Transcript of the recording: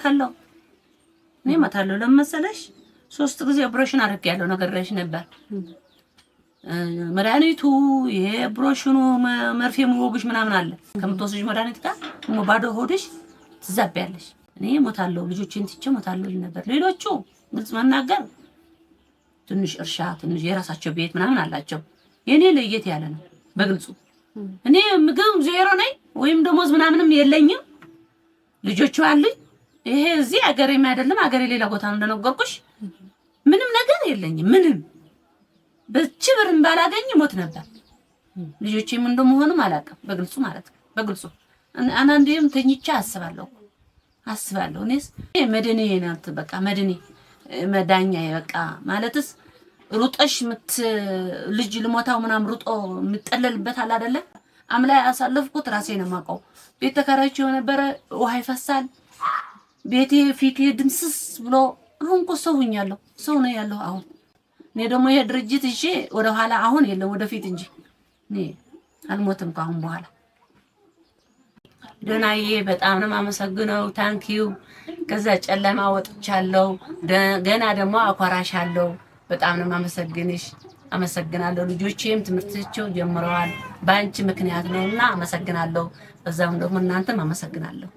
ሞታለሁ እኔ ሞታለሁ ለመሰለሽ 3 ጊዜ ኦፕሬሽን አድርጌያለሁ ነገርሽ ነበር መድኃኒቱ ይሄ ብሮሽኑ መርፌ ሙወግሽ ምናምን አለ ከምትወስጂ መድኃኒት ጋር ባዶ ሆድሽ ትዛቢያለሽ እኔ ሞታለሁ ልጆቼን ትቼ ሞታለሁ ነበር ሌሎቹ ግልጽ መናገር ትንሽ እርሻ ትንሽ የራሳቸው ቤት ምናምን አላቸው የኔ ለየት ያለ ነው በግልጹ እኔ ምግብ ዜሮ ነኝ ወይም ደሞዝ ምናምንም የለኝም ልጆቹ አሉኝ ይሄ እዚህ አገሬም አይደለም አገሬ ሌላ ቦታ እንደነገርኩሽ ምንም ነገር የለኝም ምንም በችብርም ባላገኝ ሞት ነበር ልጆቼም እንደመሆኑም አላቀም በግልጹ ማለት ነው በግልጹ አንዳንዴም ተኝቻ አስባለሁ እኔስ መድኔ ናት በቃ መድኔ መዳኛ በቃ ማለትስ ሩጠሽ ልጅ ልሞታው ምናም ሩጦ ምጠለልበት አለ አይደለ አምላይ አሳልፍኩት ራሴ ነው ማቀው ቤት ተከራይቼው ነበር ውሃ ይፈሳል ቤቴ ፊቴ ድምስስ ብሎ አሁን ቆሰውኛለሁ ሰው ነው ያለው አሁን እኔ ደግሞ ይሄ ድርጅት እሺ ወደ ኋላ አሁን የለም ወደፊት እንጂ እኔ አልሞትም ካሁን በኋላ ደናዬ በጣም ነው ማመሰግነው ታንኪዩ ከዛ ጨለማ ወጥቻለሁ ገና ደግሞ አኳራሻለሁ በጣም ነው ማመሰግንሽ አመሰግናለሁ ልጆቼም ትምርታቸው ጀምረዋል ባንቺ ምክንያት ነውና አመሰግናለሁ በዛም ደግሞ እናንተም አመሰግናለሁ